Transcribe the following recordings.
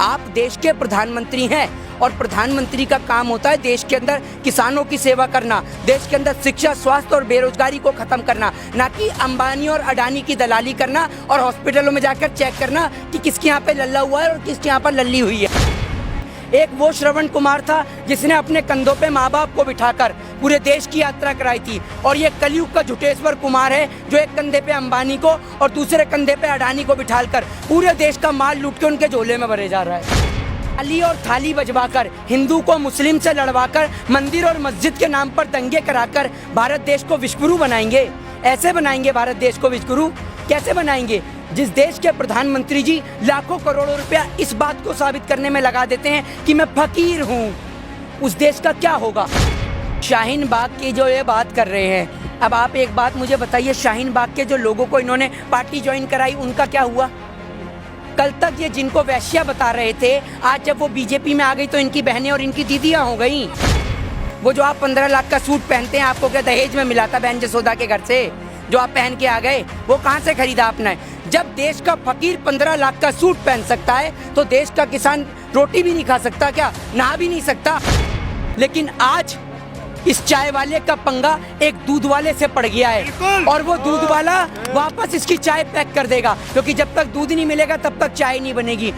आप देश के प्रधानमंत्री हैं और प्रधानमंत्री का काम होता है देश के अंदर किसानों की सेवा करना, देश के अंदर शिक्षा, स्वास्थ्य और बेरोजगारी को खत्म करना, ना कि अंबानी और अडानी की दलाली करना और हॉस्पिटलों में जाकर चेक करना कि किसके यहाँ पे लल्ला हुआ है और किसके यहाँ पर लल्ली हुई है। एक वो श्रवण कुमार था जिसने अपने कंधों पे माँ बाप को बिठाकर पूरे देश की यात्रा कराई थी, और ये कलयुग का झुटेश्वर कुमार है जो एक कंधे पे अंबानी को और दूसरे कंधे पे अडानी को बिठाकर पूरे देश का माल लूट के उनके झोले में भरे जा रहा है। थाली और थाली बजवाकर, हिंदू को मुस्लिम से लड़वाकर, मंदिर और मस्जिद के नाम पर दंगे कराकर भारत देश को विश्वगुरु बनाएंगे। ऐसे बनाएंगे भारत देश को विश्वगुरु, कैसे बनाएंगे? जिस देश के प्रधानमंत्री जी लाखों करोड़ों रुपया इस बात को साबित करने में लगा देते हैं कि मैं फकीर हूँ, उस देश का क्या होगा? शाहीन बाग की जो ये बात कर रहे हैं, अब आप एक बात मुझे बताइए, शाहीन बाग के जो लोगों को इन्होंने पार्टी ज्वाइन कराई उनका क्या हुआ? कल तक ये जिनको वैश्या बता रहे थे, आज जब वो बीजेपी में आ गई तो इनकी बहनें और इनकी दीदियाँ हो गई। वो जो आप 15 लाख का सूट पहनते हैं, आपको क्या दहेज में मिला था बहन जसोदा के घर से जो आप पहन के आ गए? वो कहाँ से खरीदा आपने? जब देश का फकीर 15 लाख का सूट पहन सकता है तो देश का किसान रोटी भी नहीं खा सकता क्या? नहा भी नहीं सकता? लेकिन आज इस चाय वाले का पंगा एक दूध वाले से पड़ गया है और वो दूध वाला वापस इसकी चाय पैक कर देगा, क्योंकि जब तक दूध नहीं मिलेगा तब तक चाय नहीं बनेगी।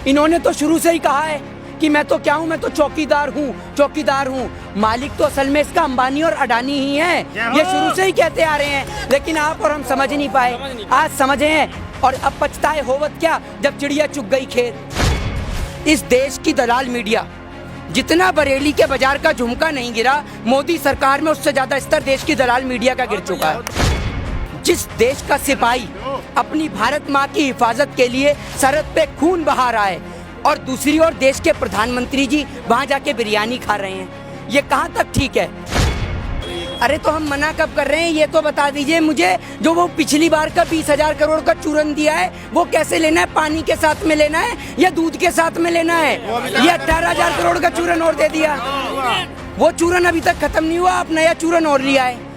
इन्होंने तो शुरू से ही कहा है कि मैं तो क्या हूँ, मैं तो चौकीदार हूँ, चौकीदार हूँ। मालिक तो असल में इसका अंबानी और अडानी ही है, ये शुरू से ही कहते आ रहे हैं, लेकिन आप और हम समझ नहीं पाए। आज समझे हैं और अब पछताए होवत क्या जब चिड़िया चुग गई खेत। इस देश की दलाल मीडिया जितना बरेली के बाजार का झुमका नहीं गिरा, मोदी सरकार में उससे ज्यादा स्तर देश की दलाल मीडिया का गिर चुका है। जिस देश का सिपाही अपनी भारत माँ की हिफाजत के लिए सरहद पे खून बहा रहा है और दूसरी ओर देश के प्रधानमंत्री जी वहां जाके बिरयानी खा रहे हैं, ये कहाँ तक ठीक है? अरे तो हम मना कब कर रहे हैं ये तो बता दीजिए मुझे। जो वो पिछली बार का 20,000 करोड़ का चूरन दिया है वो कैसे लेना है? पानी के साथ में लेना है या दूध के साथ में लेना है? ये 18,000 करोड़ का चूरन और दे दिया। वो चूरन अभी तक खत्म नहीं हुआ, आप नया चूरन और लिया है।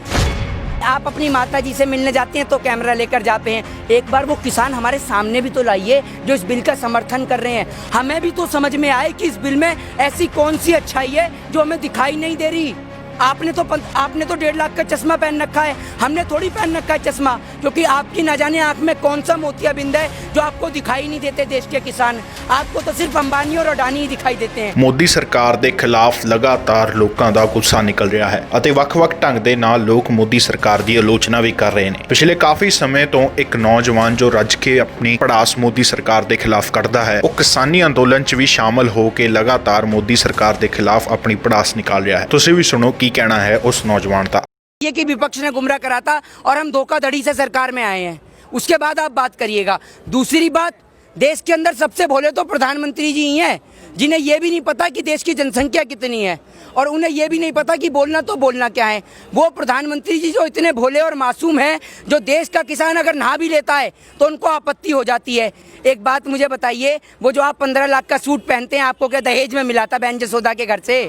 आप अपनी माता जी से मिलने जाते हैं तो कैमरा लेकर जाते हैं, एक बार वो किसान हमारे सामने भी तो लाइए जो इस बिल का समर्थन कर रहे हैं। हमें भी तो समझ में आए कि इस बिल में ऐसी कौन सी अच्छाई है जो हमें दिखाई नहीं दे रही। आपने तो 1.5 लाख का चश्मा पहन रखा है, हमने थोड़ी पहन रखा है चश्मा, क्योंकि आपकी न जाने आंख में कौन सा मोतियाबिंद है जो आपको दिखाई नहीं देते देश के किसान। आपको तो सिर्फ अंबानी और अडानी ही दिखाई देते हैं। ਮੋਦੀ ਸਰਕਾਰ ਦੇ ਖਿਲਾਫ ਲਗਾਤਾਰ ਲੋਕਾਂ ਦਾ ਗੁੱਸਾ ਨਿਕਲ ਰਿਹਾ ਹੈ ਅਤੇ ਵੱਖ-ਵੱਖ ਢੰਗ ਦੇ ਨਾਲ ਲੋਕ ਮੋਦੀ ਸਰਕਾਰ ਦੀ ਆਲੋਚਨਾ ਵੀ ਕਰ ਰਹੇ ਨੇ। ਪਿਛਲੇ ਕਾਫੀ ਸਮੇਂ ਤੋਂ ਇੱਕ ਨੌਜਵਾਨ ਜੋ ਰੱਜ ਕੇ ਆਪਣੀ ਪੜਾਸ ਮੋਦੀ ਸਰਕਾਰ ਦੇ ਖਿਲਾਫ ਕੱਢਦਾ ਹੈ, ਉਹ ਕਿਸਾਨੀ ਅੰਦੋਲਨ 'ਚ ਵੀ ਸ਼ਾਮਲ ਹੋ ਕੇ ਲਗਾਤਾਰ ਮੋਦੀ ਸਰਕਾਰ ਦੇ ਖਿਲਾਫ ਆਪਣੀ ਪੜਾਸ ਨਿਕਾਲ ਰਿਹਾ ਹੈ। ਤੁਸੀਂ ਵੀ ਸੁਣੋ ਕੀ कहना है उस नौजवान का। ये कि विपक्ष ने गुमराह करा था और हम धोखाधड़ी से सरकार में आए हैं, उसके बाद आप बात करिएगा। दूसरी बात, देश के अंदर सबसे भोले तो प्रधानमंत्री जी ही हैं, जिन्हें ये भी नहीं पता कि देश की जनसंख्या कितनी है और उन्हें ये भी नहीं पता कि बोलना तो बोलना क्या है। वो प्रधानमंत्री जी जो इतने भोले और मासूम हैं, जो देश का किसान अगर नहा भी लेता है तो उनको आपत्ति हो जाती है। एक बात मुझे बताइए, वो जो आप 15 लाख का सूट पहनते हैं, आपको क्या दहेज में मिला था बहन जसोदा के घर से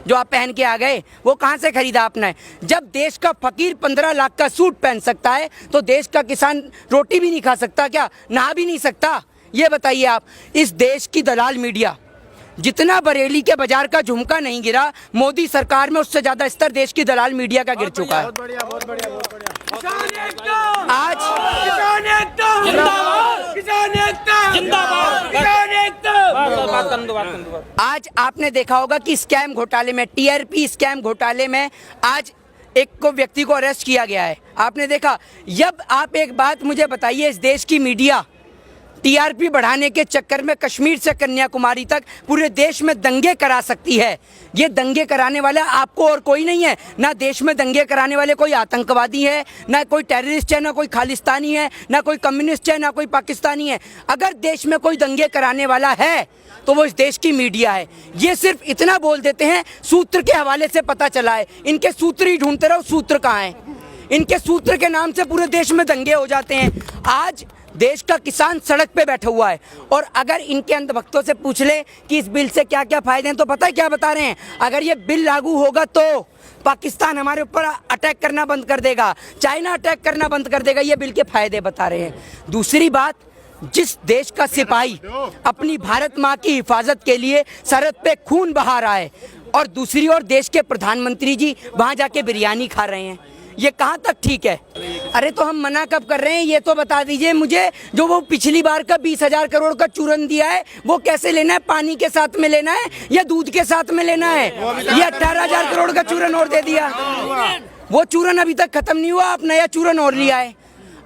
जो आप पहन के आ गए? वो कहाँ से खरीदा आपने? जब देश का फकीर 15 लाख का सूट पहन सकता है तो देश का किसान रोटी भी नहीं खा सकता क्या? नहा भी नहीं सकता? ये बताइए आप। इस देश की दलाल मीडिया जितना बरेली के बाजार का झुमका नहीं गिरा, मोदी सरकार में उससे ज्यादा स्तर देश की दलाल मीडिया का गिर चुका है। आज आज आपने देखा होगा कि स्कैम घोटाले में, टीआरपी स्कैम घोटाले में आज एक को व्यक्ति को अरेस्ट किया गया है। आपने देखा। जब आप एक बात मुझे बताइए, इस देश की मीडिया टीआरपी बढ़ाने के चक्कर में कश्मीर से कन्याकुमारी तक पूरे देश में दंगे करा सकती है। ये दंगे कराने वाला आपको और कोई नहीं है। ना देश में दंगे कराने वाले कोई आतंकवादी है, ना कोई टेररिस्ट है, ना कोई खालिस्तानी है, ना कोई कम्युनिस्ट है, ना कोई पाकिस्तानी है। अगर देश में कोई दंगे कराने वाला है तो वो इस देश की मीडिया है। ये सिर्फ इतना बोल देते हैं, सूत्र के हवाले से पता चला है। इनके सूत्र ही ढूंढते रहो, सूत्र कहाँ हैं? इनके सूत्र के नाम से पूरे देश में दंगे हो जाते हैं। आज देश का किसान सड़क पे बैठा हुआ है और अगर इनके अंधभक्तों से पूछ ले कि इस बिल से क्या क्या फायदे हैं तो पता है क्या बता रहे हैं? अगर ये बिल लागू होगा तो पाकिस्तान हमारे ऊपर अटैक करना बंद कर देगा, चाइना अटैक करना बंद कर देगा। ये बिल के फायदे बता रहे हैं। दूसरी बात, जिस देश का सिपाही अपनी भारत माँ की हिफाजत के लिए सरहद पे खून बहा रहा है और दूसरी ओर देश के प्रधानमंत्री जी वहाँ जाके बिरयानी खा रहे हैं, ये कहाँ तक ठीक है? अरे तो हम मना कब कर रहे हैं ये तो बता दीजिए मुझे। जो वो पिछली बार का 20,000 करोड़ का चूरन दिया है वो कैसे लेना है? पानी के साथ में लेना है या दूध के साथ में लेना है? ये 18,000 करोड़ का चूरन और दे दिया। वो चूरन अभी तक खत्म नहीं हुआ, आप नया चूरन और लिया है।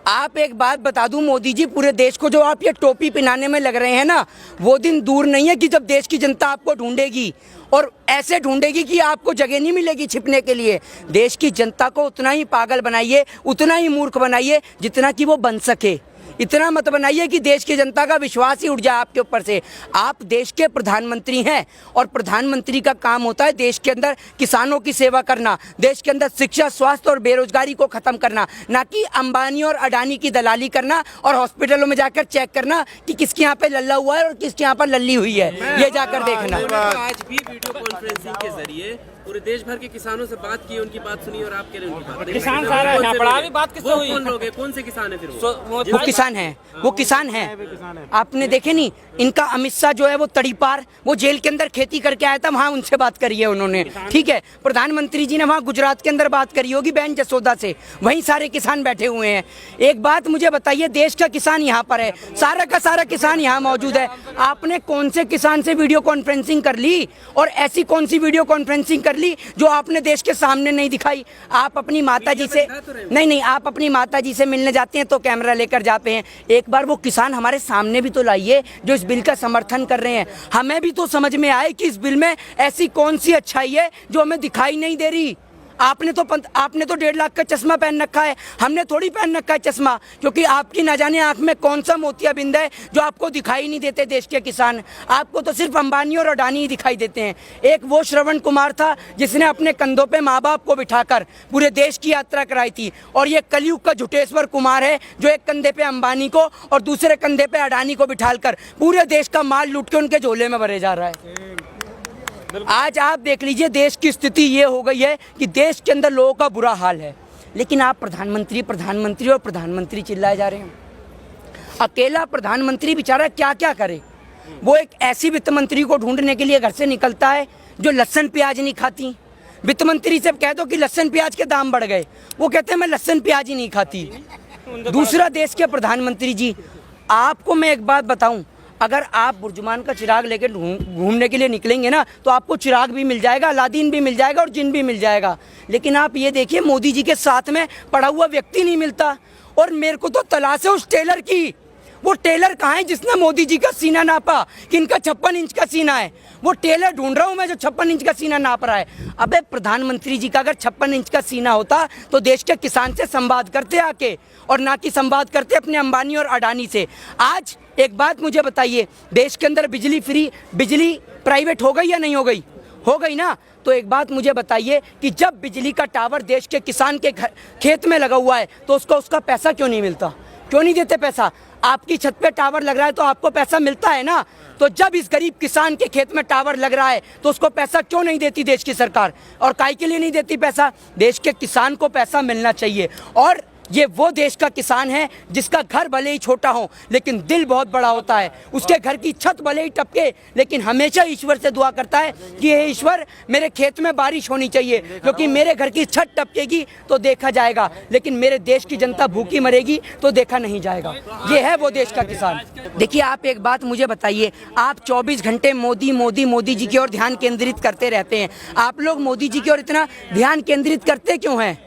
आप एक बात बता दूं मोदी जी, पूरे देश को जो आप ये टोपी पहनाने में लग रहे हैं ना, वो दिन दूर नहीं है कि जब देश की जनता आपको ढूंढेगी और ऐसे ढूंढेगी कि आपको जगह नहीं मिलेगी छिपने के लिए। देश की जनता को उतना ही पागल बनाइए, उतना ही मूर्ख बनाइए जितना कि वो बन सके। इतना मत बनाइए कि देश की जनता का विश्वास ही उठ जाए आपके ऊपर से। आप देश के प्रधानमंत्री हैं और प्रधानमंत्री का काम होता है देश के अंदर किसानों की सेवा करना, देश के अंदर शिक्षा, स्वास्थ्य और बेरोजगारी को खत्म करना, ना कि अंबानी और अडानी की दलाली करना और हॉस्पिटलों में जाकर चेक करना कि किसके यहाँ पे लल्ला हुआ है और किसके यहाँ पर लल्ली हुई है, ये जाकर देखना। आज भी वीडियो कॉन्फ्रेंसिंग के जरिए पूरे देश भर के किसानों से बात की, उनकी बात सुनी और आप कह रहे हैं उनकी बात। किसान सारा है, बड़ा भी बात किससे हुई? कौन लोग हैं, कौन से किसान है फिर वो किसान है, वो किसान है। आपने देखे नहीं, इनका अमित शाह जो है वो तड़ीपार, वो जेल के अंदर खेती करके आया था, वहाँ उनसे बात करी है उन्होंने, ठीक है। प्रधानमंत्री जी ने वहाँ गुजरात के अंदर बात करी होगी बहन जसोदा से, वहीं सारे किसान बैठे हुए हैं। एक बात मुझे बताइए, देश का किसान यहाँ पर है, सारा का सारा किसान यहाँ मौजूद है। आपने कौन से किसान से वीडियो कॉन्फ्रेंसिंग कर ली और ऐसी कौन सी वीडियो कॉन्फ्रेंसिंग कर ली जो आपने देश के सामने नहीं दिखाई? आप अपनी माता जी से नहीं, आप अपनी माता जी से मिलने जाते हैं तो कैमरा लेकर जाते हैं। एक बार वो किसान हमारे सामने भी तो लाइए जो इस बिल का समर्थन कर रहे हैं। हमें भी तो समझ में आए कि इस बिल में ऐसी कौन सी अच्छाई है जो हमें दिखाई नहीं दे रही। आपने तो 1.5 लाख का चश्मा पहन रखा है, हमने थोड़ी पहन रखा है चश्मा, क्योंकि आपकी ना जाने आंख में कौन सा मोतियाबिंद है जो आपको दिखाई नहीं देते देश के किसान। आपको तो सिर्फ अंबानी और अडानी ही दिखाई देते हैं। एक वो श्रवण कुमार था जिसने अपने कंधों पे माँ बाप को बिठाकर पूरे देश की यात्रा कराई थी, और ये कलयुग का झुटेश्वर कुमार है जो एक कंधे पे अंबानी को और दूसरे कंधे पे अडानी को बिठाकर पूरे देश का माल लूट के उनके झोले में भरे जा रहा है। आज आप देख लीजिए देश की स्थिति ये हो गई है कि देश के अंदर लोगों का बुरा हाल है, लेकिन आप प्रधानमंत्री प्रधानमंत्री और प्रधानमंत्री चिल्लाए जा रहे हैं। अकेला प्रधानमंत्री बेचारा क्या क्या करे। वो एक ऐसी वित्त मंत्री को ढूंढने के लिए घर से निकलता है जो लहसुन प्याज नहीं खाती। वित्त मंत्री से कह दो कि लहसुन प्याज के दाम बढ़ गए, वो कहते हैं मैं लहसुन प्याज ही नहीं खाती। दूसरा देश के प्रधानमंत्री जी, आपको मैं एक बात बताऊं, अगर आप बुर्जुमान का चिराग लेकर घूमने के लिए निकलेंगे ना तो आपको चिराग भी मिल जाएगा, अलादीन भी मिल जाएगा और जिन भी मिल जाएगा। लेकिन आप ये देखिए मोदी जी के साथ में पड़ा हुआ व्यक्ति नहीं मिलता। और मेरे को तो तलाश है उस टेलर की। वो टेलर कहाँ है जिसने मोदी जी का सीना नापा कि इनका 56 इंच का सीना है? वो टेलर ढूंढ रहा हूँ मैं जो 56 इंच का सीना नाप रहा है। अबे प्रधानमंत्री जी का अगर 56 इंच का सीना होता तो देश के किसान से संवाद करते आके, और ना कि संवाद करते अपने अंबानी और अडानी से। आज एक बात मुझे बताइए, देश के अंदर बिजली फ्री, बिजली प्राइवेट हो गई या नहीं हो गई? हो गई ना। तो एक बात मुझे बताइए कि जब बिजली का टावर देश के किसान के खेत में लगा हुआ है तो उसको उसका पैसा क्यों नहीं मिलता? क्यों नहीं देते पैसा? आपकी छत पे टावर लग रहा है तो आपको पैसा मिलता है ना। तो जब इस गरीब किसान के खेत में टावर लग रहा है तो उसको पैसा क्यों नहीं देती देश की सरकार? और काहे के लिए नहीं देती पैसा? देश के किसान को पैसा मिलना चाहिए। और ये वो देश का किसान है जिसका घर भले ही छोटा हो लेकिन दिल बहुत बड़ा होता है। उसके घर की छत भले ही टपके लेकिन हमेशा ईश्वर से दुआ करता है कि हे ईश्वर मेरे खेत में बारिश होनी चाहिए, क्योंकि मेरे घर की छत टपकेगी तो देखा जाएगा, लेकिन मेरे देश की जनता भूखी मरेगी तो देखा नहीं जाएगा। ये है वो देश का किसान। देखिए आप एक बात मुझे बताइए, आप 24 घंटे मोदी मोदी मोदी जी की ओर ध्यान केंद्रित करते रहते हैं। आप लोग मोदी जी की ओर इतना ध्यान केंद्रित करते क्यों हैं?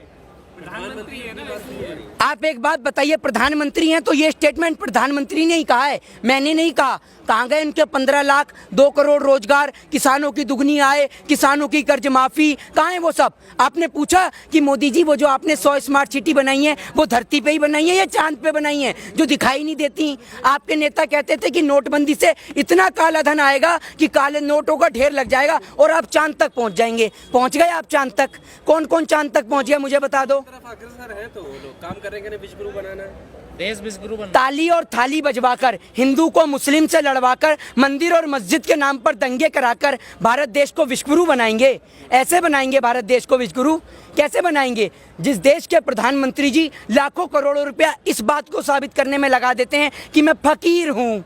आप एक बात बताइए, प्रधानमंत्री हैं तो ये स्टेटमेंट प्रधानमंत्री ने ही कहा है, मैंने नहीं कहा। कहाँ गए उनके 15 लाख 2 करोड़ रोजगार, किसानों की दुगनी आय, किसानों की कर्ज माफी, कहाँ है वो सब? आपने पूछा कि मोदी जी वो जो आपने 100 स्मार्ट सिटी बनाई है वो धरती पे ही बनाई है या चांद पे बनाई है जो दिखाई नहीं देती? आपके नेता कहते थे कि नोटबंदी से इतना काला धन आएगा कि काले नोटों का ढेर लग जाएगा और आप चांद तक पहुंच जाएंगे। पहुंच गए आप चांद तक? कौन कौन चांद तक पहुंच गया मुझे बता दो। अग्रसर है तो वो लोग काम करेंगे ना, विश्व गुरु बनाना है। देश विश्वगुरु बन ताली और थाली बजवाकर, हिंदू को मुस्लिम से लड़वाकर, मंदिर और मस्जिद के नाम पर दंगे कराकर भारत देश को विश्वगुरु बनाएंगे? ऐसे बनाएंगे भारत देश को विश्वगुरु? कैसे बनाएंगे? जिस देश के प्रधानमंत्री जी लाखों करोड़ों रुपया इस बात को साबित करने में लगा देते हैं कि मैं फकीर हूँ,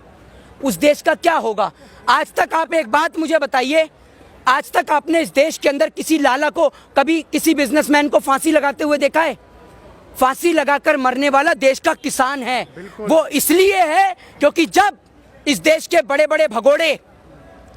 उस देश का क्या होगा? आज तक आप एक बात मुझे बताइए, आज तक आपने इस देश के अंदर किसी लाला को, कभी किसी बिजनेसमैन को फांसी लगाते हुए देखा है? फांसी लगाकर मरने वाला देश का किसान है। वो इसलिए है क्योंकि जब इस देश के बड़े बड़े भगोड़े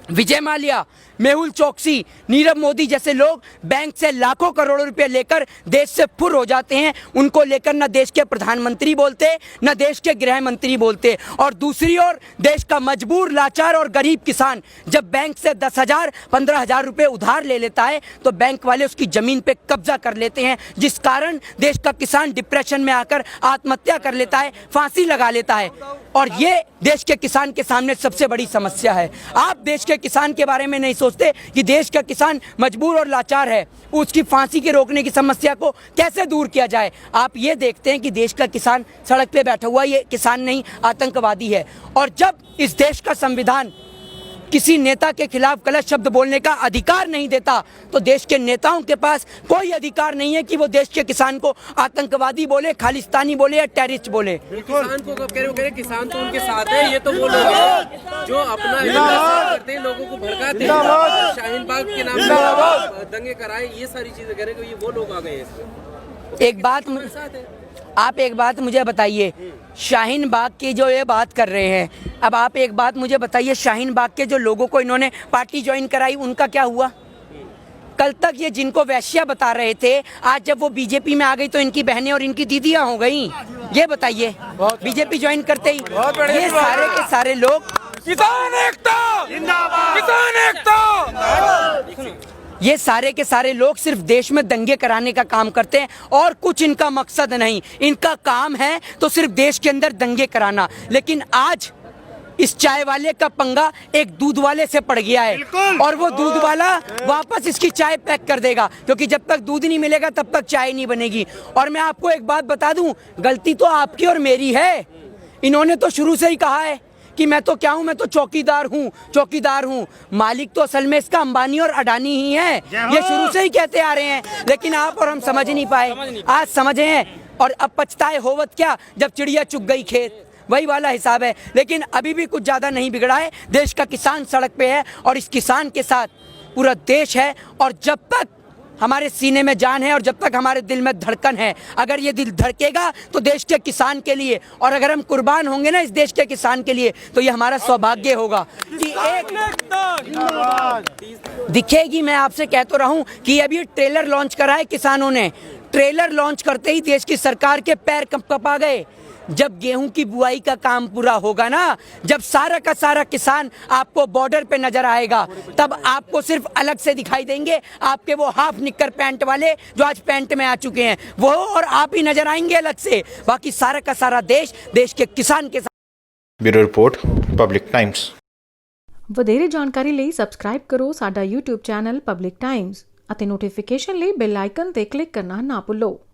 विजय माल्या, मेहुल चोकसी, नीरव मोदी जैसे लोग बैंक से लाखों करोड़ों रुपए लेकर देश से फुर हो जाते हैं, उनको लेकर न देश के प्रधानमंत्री बोलते, न देश के गृह मंत्री बोलते। और दूसरी ओर देश का मजबूर, लाचार और गरीब किसान जब बैंक से 10,000 15,000 रुपए उधार ले लेता है तो बैंक वाले उसकी जमीन पे कब्जा कर लेते हैं, जिस कारण देश का किसान डिप्रेशन में आकर आत्महत्या कर लेता है, फांसी लगा लेता है। और ये देश के किसान के सामने सबसे बड़ी समस्या है। आप देश के किसान के बारे में नहीं सोचते कि देश का किसान मजबूर और लाचार है, उसकी फांसी के रोकने की समस्या को कैसे दूर किया जाए। आप ये देखते हैं कि देश का किसान सड़क पे बैठा हुआ, ये किसान नहीं आतंकवादी है। और जब इस देश का संविधान किसी नेता के खिलाफ गलत शब्द बोलने का अधिकार नहीं देता तो देश के नेताओं के पास कोई अधिकार नहीं है कि वो देश के किसान को आतंकवादी बोले, खालिस्तानी बोले या टेररिस्ट बोले। किसान को कब कह रहे हो, किसान तो उनके साथ है, ये तो वो लोग हैं जो अपना एजेंडा करते हैं, लोगों को भड़काते हैं, शाहीन बाग के नाम पर दंगे कराए, ये सारी चीजें कह रहे हैं कि ये वो लोग आ गए हैं इसमें। एक बात आप एक बात मुझे बताइए, शाहीन बाग की जो ये बात कर रहे हैं, अब आप एक बात मुझे बताइए, शाहीन बाग के जो लोगों को इन्होंने पार्टी ज्वाइन कराई उनका क्या हुआ? कल तक ये जिनको वैश्या बता रहे थे, आज जब वो बीजेपी में आ गई तो इनकी बहनें और इनकी दीदियां हो गई। ये बताइए, बीजेपी ज्वाइन करते ही ये सारे के सारे लोग किसान एकता जिंदाबाद, किसान एकता। ये सारे के सारे लोग सिर्फ देश में दंगे कराने का काम करते हैं और कुछ इनका मकसद नहीं। इनका काम है तो सिर्फ देश के अंदर दंगे कराना। लेकिन आज इस चाय वाले का पंगा एक दूध वाले से पड़ गया है और वो दूध वाला वापस इसकी चाय पैक कर देगा, क्योंकि जब तक दूध नहीं मिलेगा तब तक चाय नहीं बनेगी। और मैं आपको एक बात बता दूं, गलती तो आपकी और मेरी है। इन्होंने तो शुरू से ही कहा है कि मैं तो क्या हूँ, मैं तो चौकीदार हूँ, चौकीदार हूँ। मालिक तो असल में इसका अंबानी और अडानी ही है, ये शुरू से ही कहते आ रहे हैं, लेकिन आप और हम समझ नहीं पाए। आज समझे हैं और अब पछताए होवत क्या जब चिड़िया चुग गई खेत, वही वाला हिसाब है। लेकिन अभी भी कुछ ज़्यादा नहीं बिगड़ा है। देश का किसान सड़क पे है और इस किसान के साथ पूरा देश है। और जब तक हमारे सीने में जान है और जब तक हमारे दिल में धड़कन है, अगर ये दिल धड़केगा तो देश के किसान के लिए, और अगर हम कुर्बान होंगे ना इस देश के किसान के लिए, तो ये हमारा सौभाग्य होगा कि एक दिखेगी। मैं आपसे कह तो रहा हूँ कि अभी ट्रेलर लॉन्च करा है किसानों ने। ट्रेलर लॉन्च करते ही देश की सरकार के पैर कपा गए। जब गेहूं की बुआई का काम पूरा होगा ना, जब सारा का सारा किसान आपको बॉर्डर पे नजर आएगा, तब आपको सिर्फ अलग से दिखाई देंगे आपके वो हाफ निक्कर पैंट वाले जो आज पैंट में आ चुके हैं, वो और आप ही नजर आएंगे अलग से। बाकी सारा का सारा देश देश के किसान के साथ। Bureau report, public times. ਵਧੇਰੇ ਜਾਣਕਾਰੀ ਲਈ ਸਬਸਕ੍ਰਾਈਬ ਕਰੋ ਸਾਡਾ YouTube ਚੈਨਲ ਪਬਲਿਕ ਟਾਈਮਜ਼ ਅਤੇ ਨੋਟੀਫਿਕੇਸ਼ਨ ਲਈ ਬੈਲ ਆਈਕਨ ਤੇ ਕਲਿੱਕ ਕਰਨਾ ਨਾ ਭੁੱਲੋ।